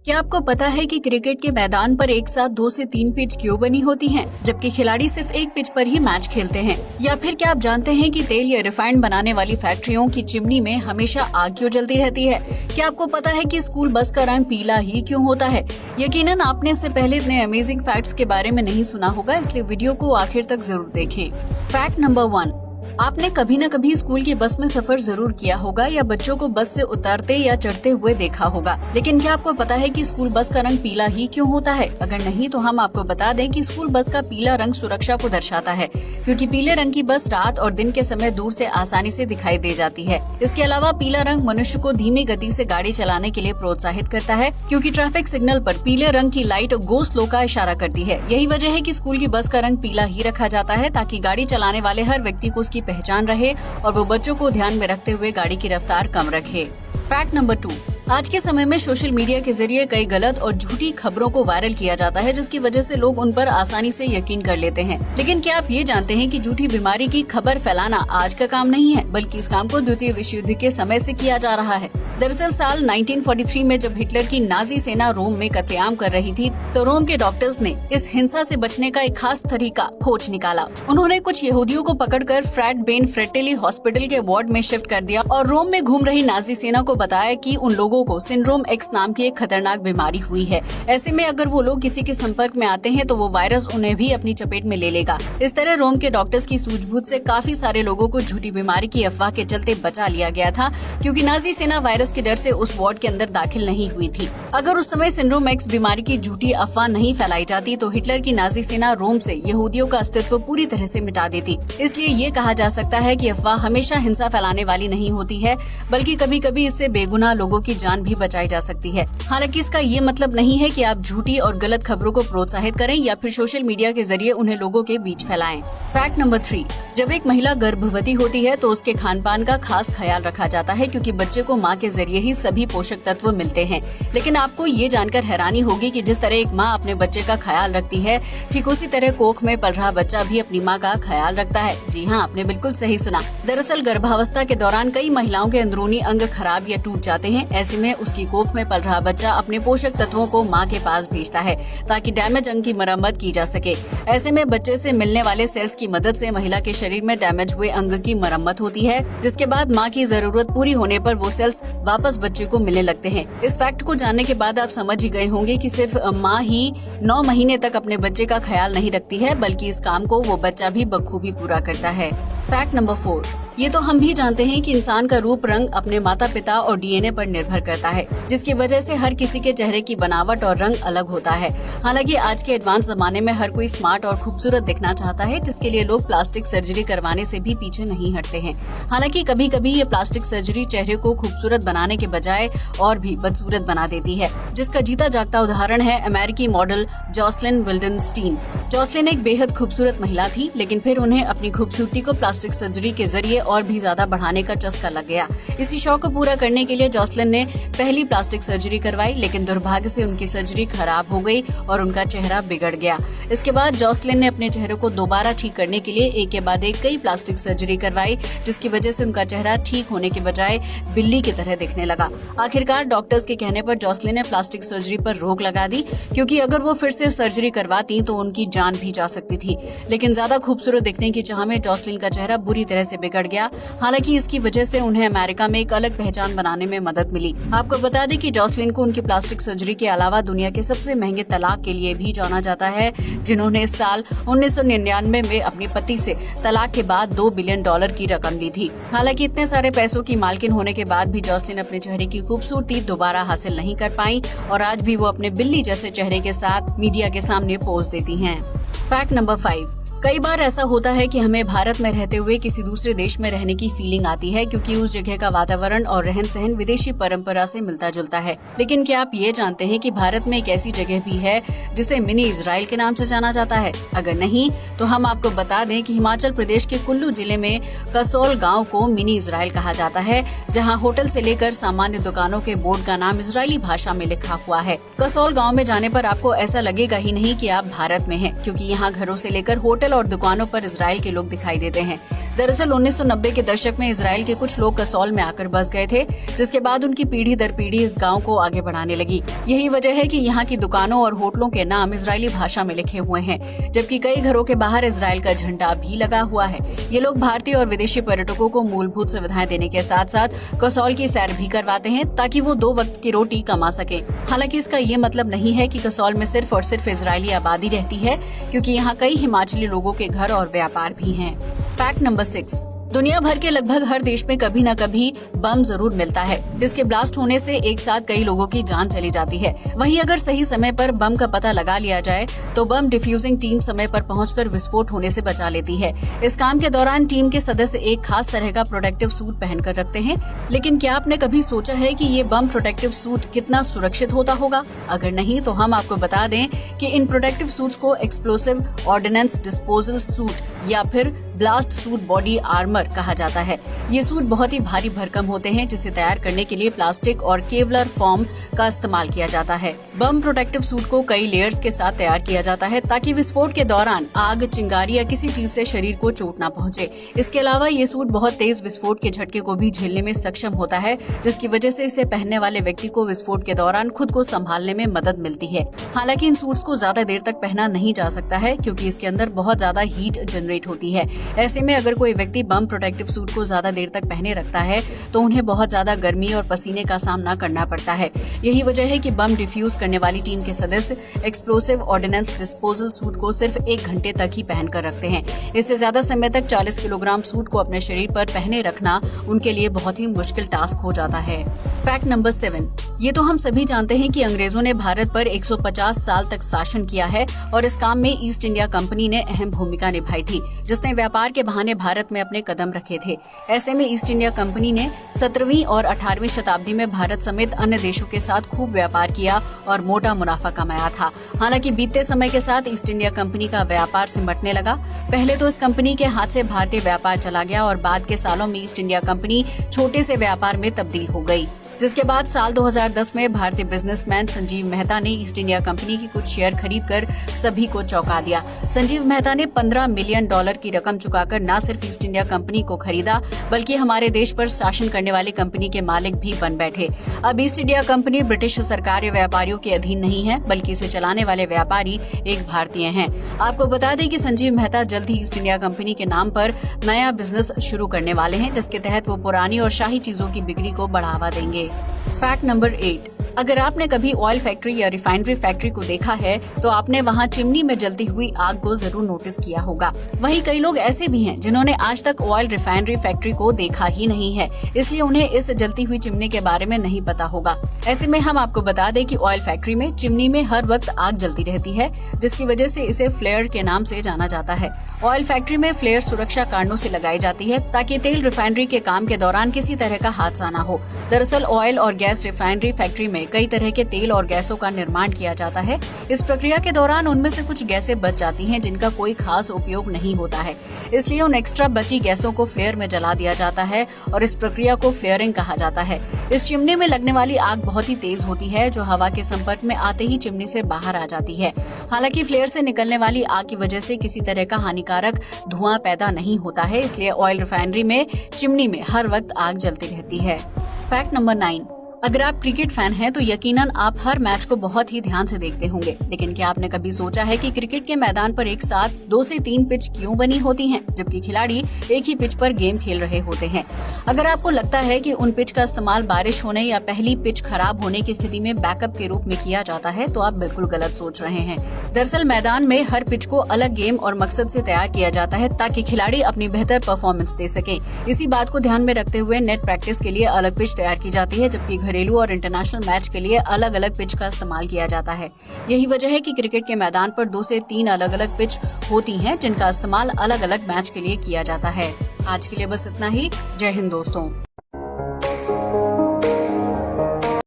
क्या आपको पता है कि क्रिकेट के मैदान पर एक साथ 2 से 3 पिच क्यों बनी होती हैं, जबकि खिलाड़ी सिर्फ एक पिच पर ही मैच खेलते हैं? या फिर क्या आप जानते हैं कि तेल या रिफाइंड बनाने वाली फैक्ट्रियों की चिमनी में हमेशा आग क्यों जलती रहती है? क्या आपको पता है कि स्कूल बस का रंग पीला ही क्यों होता है? यकीनन आपने इससे पहले इतने अमेजिंग फैक्ट्स के बारे में नहीं सुना होगा, इसलिए वीडियो को आखिर तक जरूर देखें। फैक्ट नंबर 1, आपने कभी न कभी स्कूल की बस में सफर जरूर किया होगा या बच्चों को बस से उतरते या चढ़ते हुए देखा होगा, लेकिन क्या आपको पता है कि स्कूल बस का रंग पीला ही क्यों होता है? अगर नहीं तो हम आपको बता दें कि स्कूल बस का पीला रंग सुरक्षा को दर्शाता है, क्योंकि पीले रंग की बस रात और दिन के समय दूर से आसानी से दिखाई दे जाती है। इसके अलावा पीला रंग मनुष्य को धीमी गति से गाड़ी चलाने के लिए प्रोत्साहित करता है, क्योंकि ट्रैफिक सिग्नल पर पीले रंग की लाइट गो स्लो का इशारा करती है। यही वजह है कि स्कूल की बस का रंग पीला ही रखा जाता है, ताकि गाड़ी चलाने वाले हर व्यक्ति को उसकी पहचान रहे और वो बच्चों को ध्यान में रखते हुए गाड़ी की रफ्तार कम रखे। फैक्ट नंबर 2, आज के समय में सोशल मीडिया के जरिए कई गलत और झूठी खबरों को वायरल किया जाता है, जिसकी वजह से लोग उन पर आसानी से यकीन कर लेते हैं। लेकिन क्या आप ये जानते हैं कि झूठी बीमारी की खबर फैलाना आज का काम नहीं है, बल्कि इस काम को द्वितीय विश्व युद्ध के समय से किया जा रहा है। दरअसल साल 1943 में जब हिटलर की नाजी सेना रोम में कत्लेआम कर रही थी, तो रोम के डॉक्टर्स ने इस हिंसा से बचने का एक खास तरीका खोज निकाला। उन्होंने कुछ यहूदियों को पकड़कर फ्रैट बेन फ्रेटेली हॉस्पिटल के वार्ड में शिफ्ट कर दिया और रोम में घूम रही नाजी सेना को बताया कि उन लोगों को सिंड्रोम एक्स नाम की एक खतरनाक बीमारी हुई है। ऐसे में अगर वो लोग किसी के संपर्क में आते हैं तो वो वायरस उन्हें भी अपनी चपेट में ले लेगा। इस तरह रोम के डॉक्टर्स की सूझबूझ से काफी सारे लोगों को झूठी बीमारी की अफवाह के चलते बचा लिया गया था, क्योंकि नाजी सेना वायरस के डर से उस वार्ड के अंदर दाखिल नहीं हुई थी। अगर उस समय सिंड्रोम एक्स बीमारी की झूठी अफवाह नहीं फैलाई जाती तो हिटलर की नाजी सेना रोम से यहूदियों का अस्तित्व पूरी तरह से मिटा देती। इसलिए ये कहा जा सकता है कि अफवाह हमेशा हिंसा फैलाने वाली नहीं होती है, बल्कि कभी कभी इससे बेगुनाह लोगों की जान भी बचाई जा सकती है। हालांकि इसका ये मतलब नहीं है कि आप झूठी और गलत खबरों को प्रोत्साहित करें या फिर सोशल मीडिया के जरिए उन्हें लोगों के बीच फैलाएं। फैक्ट नंबर 3, जब एक महिला गर्भवती होती है तो उसके खान पान का खास ख्याल रखा जाता है, क्योंकि बच्चे को माँ के जरिए ही सभी पोषक तत्व मिलते हैं। लेकिन आपको ये जानकर हैरानी होगी कि जिस तरह एक माँ अपने बच्चे का ख्याल रखती है, ठीक उसी तरह कोख में पल रहा बच्चा भी अपनी माँ का ख्याल रखता है। जी हाँ, आपने बिल्कुल सही सुना। दरअसल गर्भावस्था के दौरान कई महिलाओं के अंदरूनी अंग खराब या टूट जाते हैं। ऐसे में उसकी कोख में पल रहा बच्चा अपने पोषक तत्वों को माँ के पास भेजता है, ताकि डैमेज अंग की मरम्मत की जा सके। ऐसे में बच्चे से मिलने वाले सेल्स की मदद से महिला के शरीर में डैमेज हुए अंग की मरम्मत होती है, जिसके बाद माँ की जरूरत पूरी होने पर वो सेल्स वापस बच्चे को मिलने लगते हैं। इस फैक्ट को जानने के बाद आप समझ ही गए होंगे कि सिर्फ माँ ही 9 महीने तक अपने बच्चे का ख्याल नहीं रखती है, बल्कि इस काम को वो बच्चा भी बखूबी पूरा करता है। फैक्ट नंबर 4, ये तो हम भी जानते हैं कि इंसान का रूप रंग अपने माता पिता और डीएनए पर निर्भर करता है, जिसकी वजह से हर किसी के चेहरे की बनावट और रंग अलग होता है। हालांकि आज के एडवांस जमाने में हर कोई स्मार्ट और खूबसूरत दिखना चाहता है, जिसके लिए लोग प्लास्टिक सर्जरी करवाने से भी पीछे नहीं हटते हैं। हालांकि कभी कभी ये प्लास्टिक सर्जरी चेहरे को खूबसूरत बनाने के बजाय और भी बदसूरत बना देती है, जिसका जीता जागता उदाहरण है अमेरिकी मॉडल जॉसलिन विल्डनस्टीन। जॉसलिन एक बेहद खूबसूरत महिला थी, लेकिन फिर उन्हें अपनी खूबसूरती को प्लास्टिक सर्जरी के जरिए और भी ज्यादा बढ़ाने का चस्का लग गया। इसी शौक को पूरा करने के लिए जॉसलिन ने पहली प्लास्टिक सर्जरी करवाई, लेकिन दुर्भाग्य से उनकी सर्जरी खराब हो गई और उनका चेहरा बिगड़ गया। इसके बाद जॉसलिन ने अपने चेहरे को दोबारा ठीक करने के लिए एक के बाद एक कई प्लास्टिक सर्जरी करवाई, जिसकी वजह से उनका चेहरा ठीक होने के बजाय बिल्ली की तरह दिखने लगा। आखिरकार डॉक्टर्स के कहने पर जॉसलिन ने प्लास्टिक सर्जरी पर रोक लगा दी, क्योंकि अगर वो फिर से सर्जरी करवाती तो उनकी जान भी जा सकती थी। लेकिन ज्यादा खूबसूरत दिखने की चाह में जॉसलिन का चेहरा बुरी तरह से बिगड़ गया। हालांकि इसकी वजह से उन्हें अमेरिका में एक अलग पहचान बनाने में मदद मिली। आपको बता दें कि जॉसलिन को उनकी प्लास्टिक सर्जरी के अलावा दुनिया के सबसे महंगे तलाक के लिए भी जाना जाता है, जिन्होंने इस साल 1999 में अपनी पति से तलाक के बाद $2 बिलियन की रकम ली थी। हालांकि इतने सारे पैसों की मालकिन होने के बाद भी जॉसलिन अपने चेहरे की खूबसूरती दोबारा हासिल नहीं कर पाई और आज भी वो अपने बिल्ली जैसे चेहरे के साथ मीडिया के सामने पोज देती हैं। फैक्ट नंबर 5, कई बार ऐसा होता है कि हमें भारत में रहते हुए किसी दूसरे देश में रहने की फीलिंग आती है, क्योंकि उस जगह का वातावरण और रहन सहन विदेशी परंपरा से मिलता जुलता है। लेकिन क्या आप ये जानते हैं कि भारत में एक ऐसी जगह भी है जिसे मिनी इजराइल के नाम से जाना जाता है? अगर नहीं तो हम आपको बता दें कि हिमाचल प्रदेश के कुल्लू जिले में कसोल गाँव को मिनी इजराइल कहा जाता है, जहाँ होटल से लेकर सामान्य दुकानों के बोर्ड का नाम इजरायली भाषा में लिखा हुआ है। कसोल गाँव में जाने पर आपको ऐसा लगेगा ही नहीं कि आप भारत में हैं, क्योंकि यहाँ घरों से लेकर होटल होटल और दुकानों पर इजराइल के लोग दिखाई देते हैं। दरअसल 1990 के दशक में इजराइल के कुछ लोग कसौल में आकर बस गए थे, जिसके बाद उनकी पीढ़ी दर पीढ़ी इस गांव को आगे बढ़ाने लगी। यही वजह है कि यहाँ की दुकानों और होटलों के नाम इजरायली भाषा में लिखे हुए हैं, जबकि कई घरों के बाहर इजराइल का झंडा भी लगा हुआ है। ये लोग भारतीय और विदेशी पर्यटकों को मूलभूत सुविधाएं देने के साथ साथ कसौल की सैर भी करवाते हैं, ताकि वो 2 वक्त की रोटी कमा सके। हालांकि इसका ये मतलब नहीं है कि कसौल में सिर्फ और सिर्फ इजरायली आबादी रहती है, क्योंकि यहाँ कई हिमाचली लोगों के घर और व्यापार भी हैं। फैक्ट नंबर 6, दुनिया भर के लगभग हर देश में कभी न कभी बम जरूर मिलता है, जिसके ब्लास्ट होने से एक साथ कई लोगों की जान चली जाती है। वहीं अगर सही समय पर बम का पता लगा लिया जाए तो बम डिफ्यूजिंग टीम समय पर पहुंचकर विस्फोट होने से बचा लेती है। इस काम के दौरान टीम के सदस्य एक खास तरह का प्रोटेक्टिव सूट पहनकर रखते हैं, लेकिन क्या आपने कभी सोचा है कि ये बम प्रोटेक्टिव सूट कितना सुरक्षित होता होगा? अगर नहीं तो हम आपको बता दें कि इन प्रोटेक्टिव सूट्स को एक्सप्लोसिव ऑर्डिनेंस डिस्पोजल सूट या फिर ब्लास्ट सूट बॉडी आर्मर कहा जाता है। ये सूट बहुत ही भारी भरकम होते हैं, जिसे तैयार करने के लिए प्लास्टिक और केवलर फोम का इस्तेमाल किया जाता है। बम प्रोटेक्टिव सूट को कई लेयर्स के साथ तैयार किया जाता है, ताकि विस्फोट के दौरान आग, चिंगारी या किसी चीज से शरीर को चोट न पहुंचे। इसके अलावा ये सूट बहुत तेज विस्फोट के झटके को भी झेलने में सक्षम होता है, जिसकी वजह से इसे पहनने वाले व्यक्ति को विस्फोट के दौरान खुद को संभालने में मदद मिलती है। हालांकि इन सूट्स को ज्यादा देर तक पहना नहीं जा सकता है, क्योंकि इसके अंदर बहुत ज्यादा हीट जनरेट होती है। ऐसे में अगर कोई व्यक्ति बम प्रोटेक्टिव सूट को ज्यादा देर तक पहने रखता है तो उन्हें बहुत ज्यादा गर्मी और पसीने का सामना करना पड़ता है। यही वजह है कि बम डिफ्यूज करने वाली टीम के सदस्य एक्सप्लोसिव ऑर्डिनेंस डिस्पोजल सूट को सिर्फ 1 घंटे तक ही पहन कर रखते हैं। इससे ज्यादा समय तक 40 किलोग्राम सूट को अपने शरीर पर पहने रखना उनके लिए बहुत ही मुश्किल टास्क हो जाता है। फैक्ट नंबर 7, ये तो हम सभी जानते हैं कि अंग्रेजों ने भारत पर 150 साल तक शासन किया है और इस काम में ईस्ट इंडिया कंपनी ने अहम भूमिका निभाई थी, जिसने व्यापार के बहाने भारत में अपने कदम रखे थे। ऐसे में ईस्ट इंडिया कंपनी ने 17वीं और 18वीं शताब्दी में भारत समेत अन्य देशों के साथ खूब व्यापार किया और मोटा मुनाफा कमाया था। हालांकि बीतते समय के साथ ईस्ट इंडिया कंपनी का व्यापार सिमटने लगा। पहले तो इस कंपनी के हाथ से भारतीय व्यापार चला गया और बाद के सालों में ईस्ट इंडिया कंपनी छोटे से व्यापार में तब्दील हो गई, जिसके बाद साल 2010 में भारतीय बिजनेसमैन संजीव मेहता ने ईस्ट इंडिया कंपनी की कुछ शेयर खरीदकर सभी को चौंका दिया। संजीव मेहता ने $15 मिलियन की रकम चुकाकर न सिर्फ ईस्ट इंडिया कंपनी को खरीदा, बल्कि हमारे देश पर शासन करने वाली कंपनी के मालिक भी बन बैठे। अब ईस्ट इंडिया कंपनी ब्रिटिश सरकार या व्यापारियों के अधीन नहीं है, बल्कि इसे चलाने वाले व्यापारी एक भारतीय हैं। आपको बता दें कि संजीव मेहता जल्द ही ईस्ट इंडिया कंपनी के नाम पर नया बिजनेस शुरू करने वाले हैं, जिसके तहत वो पुरानी और शाही चीजों की बिक्री को बढ़ावा देंगे। फैक्ट नंबर 8, अगर आपने कभी ऑयल फैक्ट्री या रिफाइनरी फैक्ट्री को देखा है तो आपने वहाँ चिमनी में जलती हुई आग को जरूर नोटिस किया होगा। वहीं कई लोग ऐसे भी हैं जिन्होंने आज तक ऑयल रिफाइनरी फैक्ट्री को देखा ही नहीं है, इसलिए उन्हें इस जलती हुई चिमनी के बारे में नहीं पता होगा। ऐसे में हम आपको बता दें कि ऑयल फैक्ट्री में चिमनी में हर वक्त आग जलती रहती है, जिसकी वजह से इसे फ्लेयर के नाम से जाना जाता है। ऑयल फैक्ट्री में फ्लेयर सुरक्षा कारणों से लगाई जाती है, ताकि तेल रिफाइनरी के काम के दौरान किसी तरह का हादसा न हो। दरअसल ऑयल और गैस रिफाइनरी फैक्ट्री में कई तरह के तेल और गैसों का निर्माण किया जाता है। इस प्रक्रिया के दौरान उनमें से कुछ गैसें बच जाती हैं, जिनका कोई खास उपयोग नहीं होता है, इसलिए उन एक्स्ट्रा बची गैसों को फ्लेयर में जला दिया जाता है और इस प्रक्रिया को फ्लेयरिंग कहा जाता है। इस चिमनी में लगने वाली आग बहुत ही तेज होती है, जो हवा के संपर्क में आते ही चिमनी से बाहर आ जाती है। हालांकि फ्लेयर से निकलने वाली आग की वजह से किसी तरह का हानिकारक धुआं पैदा नहीं होता है, इसलिए ऑयल रिफाइनरी में चिमनी में हर वक्त आग जलती रहती है। फैक्ट नंबर 9, अगर आप क्रिकेट फैन हैं तो यकीनन आप हर मैच को बहुत ही ध्यान से देखते होंगे, लेकिन क्या आपने कभी सोचा है कि क्रिकेट के मैदान पर एक साथ 2 से 3 पिच क्यों बनी होती हैं, जबकि खिलाड़ी एक ही पिच पर गेम खेल रहे होते हैं? अगर आपको लगता है कि उन पिच का इस्तेमाल बारिश होने या पहली पिच खराब होने की स्थिति में बैकअप के रूप में किया जाता है, तो आप बिल्कुल गलत सोच रहे हैं। दरअसल मैदान में हर पिच को अलग गेम और मकसद से तैयार किया जाता है, ताकि खिलाड़ी अपनी बेहतर परफॉर्मेंस दे सके। इसी बात को ध्यान में रखते हुए नेट प्रैक्टिस के लिए अलग पिच तैयार की जाती है, जबकि घरेलू और इंटरनेशनल मैच के लिए अलग अलग पिच का इस्तेमाल किया जाता है। यही वजह है कि क्रिकेट के मैदान पर 2 से 3 अलग अलग पिच होती हैं, जिनका इस्तेमाल अलग अलग मैच के लिए किया जाता है। आज के लिए बस इतना ही। जय हिंद दोस्तों।